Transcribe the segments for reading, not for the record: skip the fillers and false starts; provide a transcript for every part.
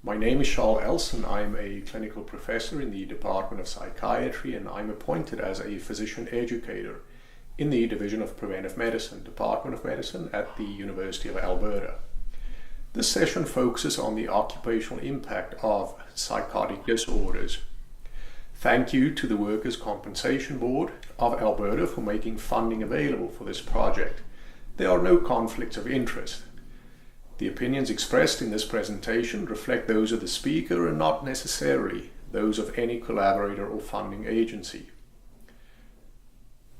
My name is Charl Els and I'm a clinical professor in the Department of Psychiatry, and I'm appointed as a physician educator in the Division of Preventive Medicine, Department of Medicine at the University of Alberta. This session focuses on the occupational impact of psychotic disorders. Thank you to the Workers' Compensation Board of Alberta for making funding available for this project. There are no conflicts of interest. The opinions expressed in this presentation reflect those of the speaker and not necessarily those of any collaborator or funding agency.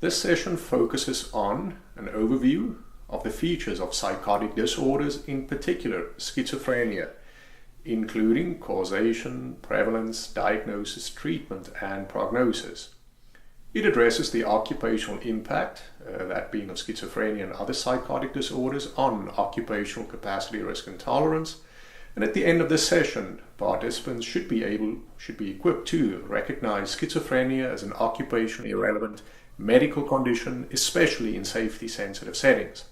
This session focuses on an overview of the features of psychotic disorders, in particular schizophrenia, including causation, prevalence, diagnosis, treatment, and prognosis. It addresses the occupational impact, that being of schizophrenia and other psychotic disorders, on occupational capacity, risk, and tolerance. And at the end of this session, participants should be equipped to recognize schizophrenia as an occupationally relevant medical condition, especially in safety-sensitive settings.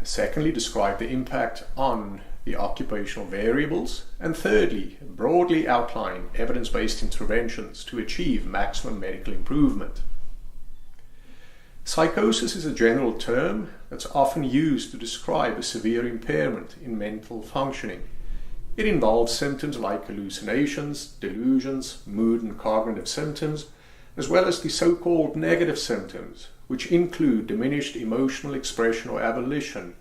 Secondly, describe the impact on the occupational variables, and thirdly, broadly outline evidence-based interventions to achieve maximum medical improvement. Psychosis is a general term that's often used to describe a severe impairment in mental functioning. It involves symptoms like hallucinations, delusions, mood and cognitive symptoms, as well as the so-called negative symptoms, which include diminished emotional expression or abolition,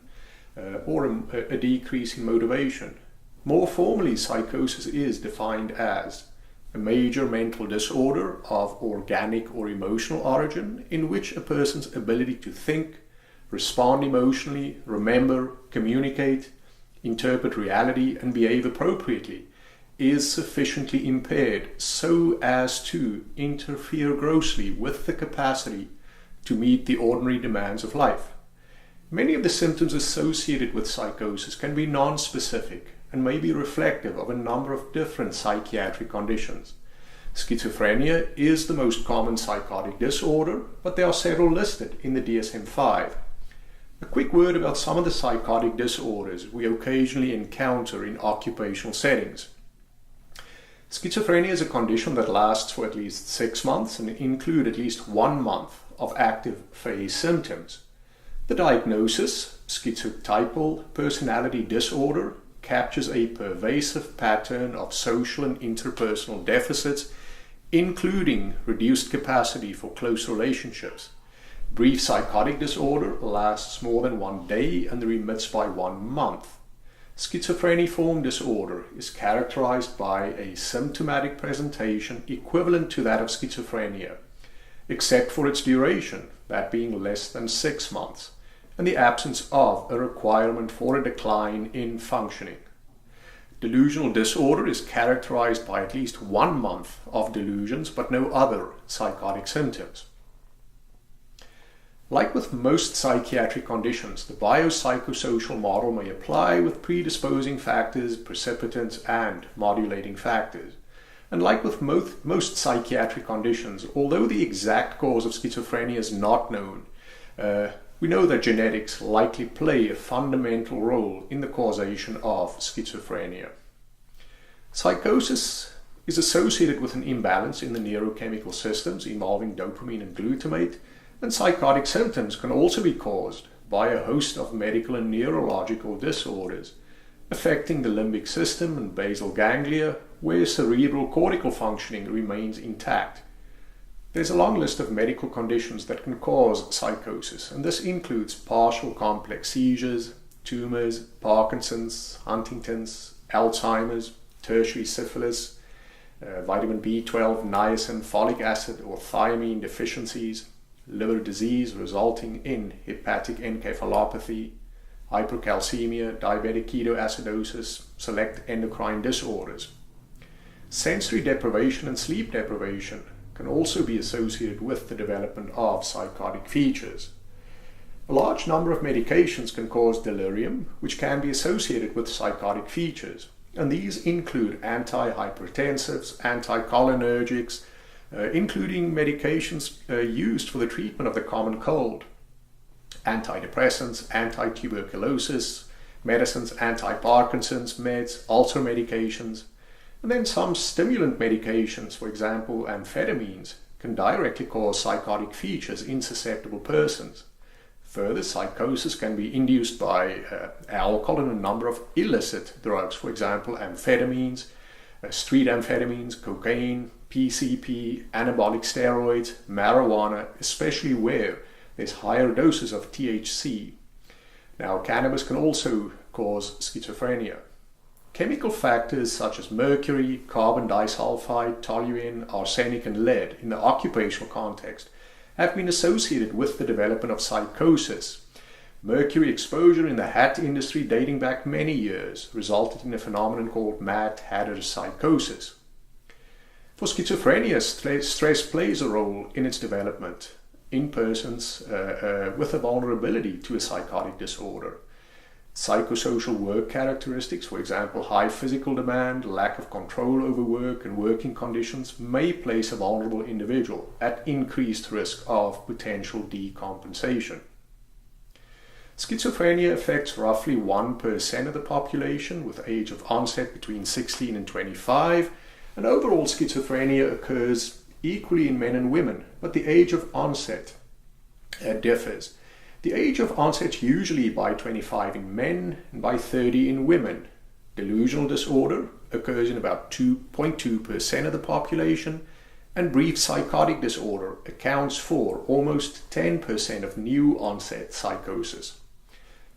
or a decrease in motivation. More formally, psychosis is defined as a major mental disorder of organic or emotional origin in which a person's ability to think, respond emotionally, remember, communicate, interpret reality, and behave appropriately is sufficiently impaired so as to interfere grossly with the capacity to meet the ordinary demands of life. Many of the symptoms associated with psychosis can be non-specific and may be reflective of a number of different psychiatric conditions. Schizophrenia is the most common psychotic disorder, but there are several listed in the DSM-5. A quick word about some of the psychotic disorders we occasionally encounter in occupational settings. Schizophrenia is a condition that lasts for at least 6 months and includes at least 1 month of active phase symptoms. The diagnosis, schizotypal personality disorder, captures a pervasive pattern of social and interpersonal deficits, including reduced capacity for close relationships. Brief psychotic disorder lasts more than 1 day and remits by 1 month. Schizophreniform disorder is characterized by a symptomatic presentation equivalent to that of schizophrenia, except for its duration, that being less than 6 months, and the absence of a requirement for a decline in functioning. Delusional disorder is characterized by at least 1 month of delusions, but no other psychotic symptoms. Like with most psychiatric conditions, the biopsychosocial model may apply with predisposing factors, precipitants, and modulating factors. And like with most psychiatric conditions, although the exact cause of schizophrenia is not known, we know that genetics likely play a fundamental role in the causation of schizophrenia. Psychosis is associated with an imbalance in the neurochemical systems involving dopamine and glutamate, and psychotic symptoms can also be caused by a host of medical and neurological disorders affecting the limbic system and basal ganglia, where cerebral cortical functioning remains intact. There's a long list of medical conditions that can cause psychosis, and this includes partial complex seizures, tumors, Parkinson's, Huntington's, Alzheimer's, tertiary syphilis, vitamin B12, niacin, folic acid or thiamine deficiencies, liver disease resulting in hepatic encephalopathy, hypercalcemia, diabetic ketoacidosis, select endocrine disorders. Sensory deprivation and sleep deprivation can also be associated with the development of psychotic features. A large number of medications can cause delirium, which can be associated with psychotic features, and these include antihypertensives, anticholinergics, including medications used for the treatment of the common cold, antidepressants, antituberculosis, medicines, anti-Parkinson's meds, ulcer medications, and then some stimulant medications, for example amphetamines, can directly cause psychotic features in susceptible persons. Further, psychosis can be induced by alcohol and a number of illicit drugs, for example amphetamines, street amphetamines, cocaine, PCP, anabolic steroids, marijuana, especially where there's higher doses of THC. Now, cannabis can also cause schizophrenia. Chemical factors such as mercury, carbon disulfide, toluene, arsenic, and lead in the occupational context have been associated with the development of psychosis. Mercury exposure in the hat industry dating back many years resulted in a phenomenon called Mad Hatter's psychosis. For schizophrenia, stress plays a role in its development in persons with a vulnerability to a psychotic disorder. Psychosocial work characteristics, for example, high physical demand, lack of control over work and working conditions, may place a vulnerable individual at increased risk of potential decompensation. Schizophrenia affects roughly 1% of the population with age of onset between 16 and 25, and overall schizophrenia occurs equally in men and women, but the age of onset differs. The age of onset is usually by 25 in men and by 30 in women. Delusional disorder occurs in about 2.2% of the population, and brief psychotic disorder accounts for almost 10% of new onset psychosis.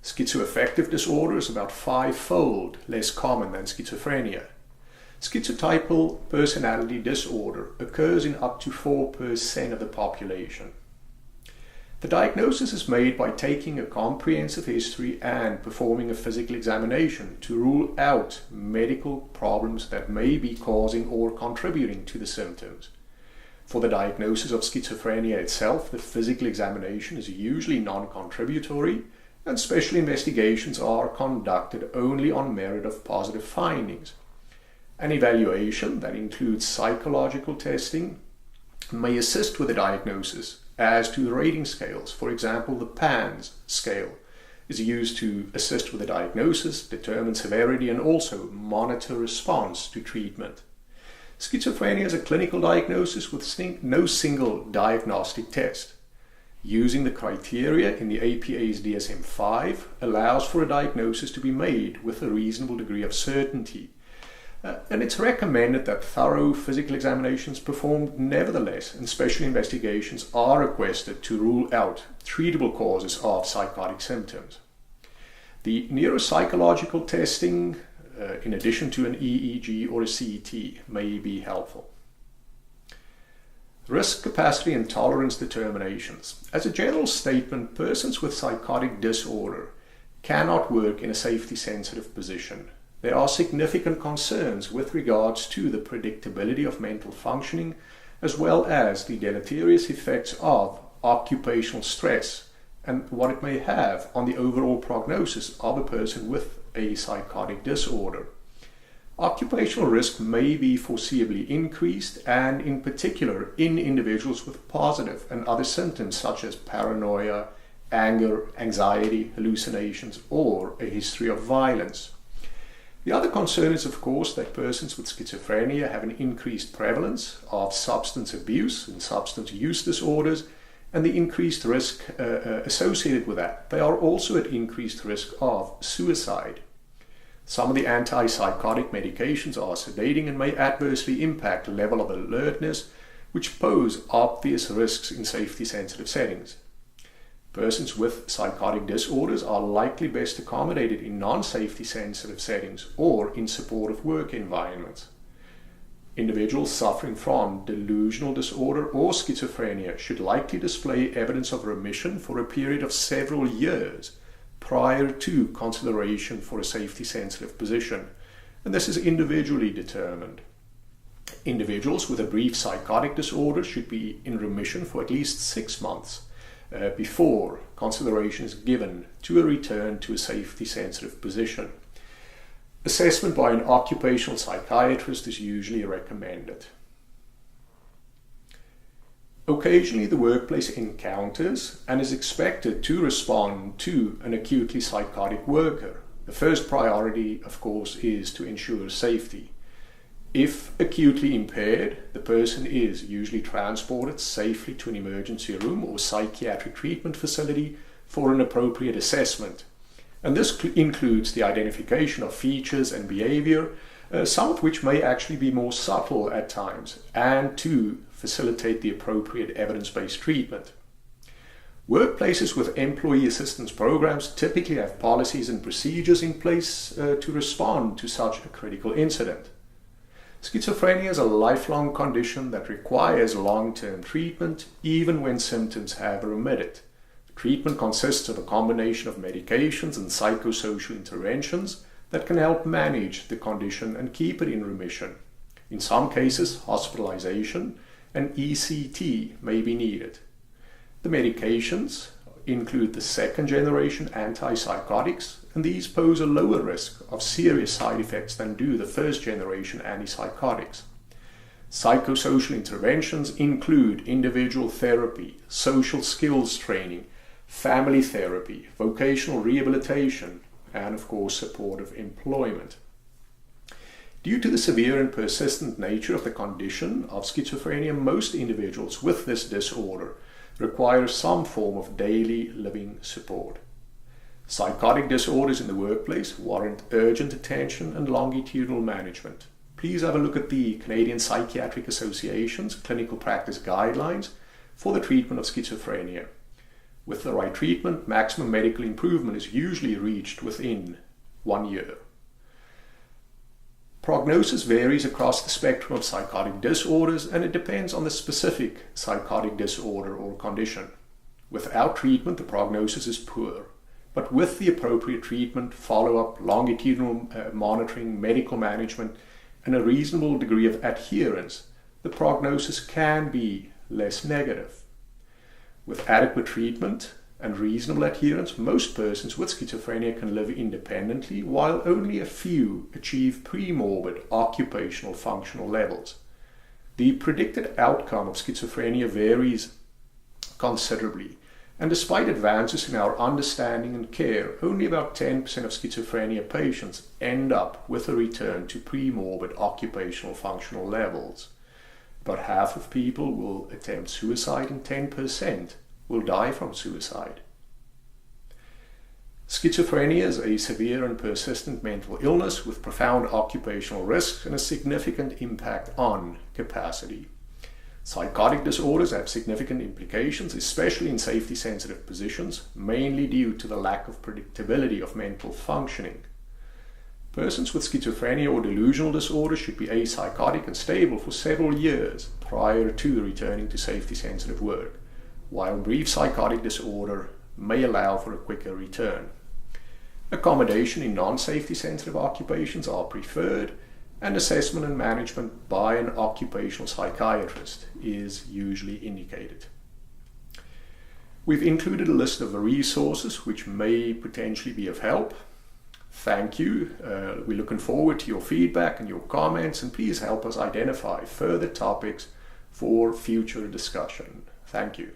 Schizoaffective disorder is about 5-fold less common than schizophrenia. Schizotypal personality disorder occurs in up to 4% of the population. The diagnosis is made by taking a comprehensive history and performing a physical examination to rule out medical problems that may be causing or contributing to the symptoms. For the diagnosis of schizophrenia itself, the physical examination is usually non-contributory, and special investigations are conducted only on merit of positive findings. An evaluation that includes psychological testing may assist with the diagnosis as to the rating scales. For example, the PANS scale is used to assist with the diagnosis, determine severity, and also monitor response to treatment. Schizophrenia is a clinical diagnosis with no single diagnostic test. Using the criteria in the APA's DSM-5 allows for a diagnosis to be made with a reasonable degree of certainty. And it's recommended that thorough physical examinations performed nevertheless, and special investigations are requested to rule out treatable causes of psychotic symptoms. The neuropsychological testing, in addition to an EEG or a CT, may be helpful. Risk, capacity, and tolerance determinations. As a general statement, persons with psychotic disorder cannot work in a safety-sensitive position. There are significant concerns with regards to the predictability of mental functioning, as well as the deleterious effects of occupational stress and what it may have on the overall prognosis of a person with a psychotic disorder. Occupational risk may be foreseeably increased, and in particular in individuals with positive and other symptoms such as paranoia, anger, anxiety, hallucinations, or a history of violence. The other concern is, of course, that persons with schizophrenia have an increased prevalence of substance abuse and substance use disorders, and the increased risk associated with that. They are also at increased risk of suicide. Some of the antipsychotic medications are sedating and may adversely impact the level of alertness, which pose obvious risks in safety-sensitive settings. Persons with psychotic disorders are likely best accommodated in non-safety sensitive settings or in supportive work environments. Individuals suffering from delusional disorder or schizophrenia should likely display evidence of remission for a period of several years prior to consideration for a safety-sensitive position, and this is individually determined. Individuals with a brief psychotic disorder should be in remission for at least 6 months before consideration is given to a return to a safety-sensitive position. Assessment by an occupational psychiatrist is usually recommended. Occasionally, the workplace encounters and is expected to respond to an acutely psychotic worker. The first priority, of course, is to ensure safety. If acutely impaired, the person is usually transported safely to an emergency room or psychiatric treatment facility for an appropriate assessment. And this includes the identification of features and behavior, some of which may actually be more subtle at times, and to facilitate the appropriate evidence-based treatment. Workplaces with employee assistance programs typically have policies and procedures in place to respond to such a critical incident. Schizophrenia is a lifelong condition that requires long-term treatment, even when symptoms have remitted. Treatment consists of a combination of medications and psychosocial interventions that can help manage the condition and keep it in remission. In some cases, hospitalization and ECT may be needed. The medications include the second-generation antipsychotics, and these pose a lower risk of serious side effects than do the first-generation antipsychotics. Psychosocial interventions include individual therapy, social skills training, family therapy, vocational rehabilitation, and of course supportive employment. Due to the severe and persistent nature of the condition of schizophrenia, most individuals with this disorder require some form of daily living support. Psychotic disorders in the workplace warrant urgent attention and longitudinal management. Please have a look at the Canadian Psychiatric Association's clinical practice guidelines for the treatment of schizophrenia. With the right treatment, maximum medical improvement is usually reached within 1 year. Prognosis varies across the spectrum of psychotic disorders, and it depends on the specific psychotic disorder or condition. Without treatment, the prognosis is poor, but with the appropriate treatment, follow-up, longitudinal monitoring, medical management, and a reasonable degree of adherence, the prognosis can be less negative. With adequate treatment and reasonable adherence, most persons with schizophrenia can live independently, while only a few achieve pre-morbid occupational functional levels. The predicted outcome of schizophrenia varies considerably, and despite advances in our understanding and care, only about 10% of schizophrenia patients end up with a return to pre-morbid occupational functional levels. About half of people will attempt suicide and 10% will die from suicide. Schizophrenia is a severe and persistent mental illness with profound occupational risks and a significant impact on capacity. Psychotic disorders have significant implications, especially in safety-sensitive positions, mainly due to the lack of predictability of mental functioning. Persons with schizophrenia or delusional disorder should be apsychotic and stable for several years prior to returning to safety-sensitive work, while brief psychotic disorder may allow for a quicker return. Accommodation in non-safety sensitive occupations are preferred, and assessment and management by an occupational psychiatrist is usually indicated. We've included a list of the resources which may potentially be of help. Thank you. We're looking forward to your feedback and your comments, and please help us identify further topics for future discussion. Thank you.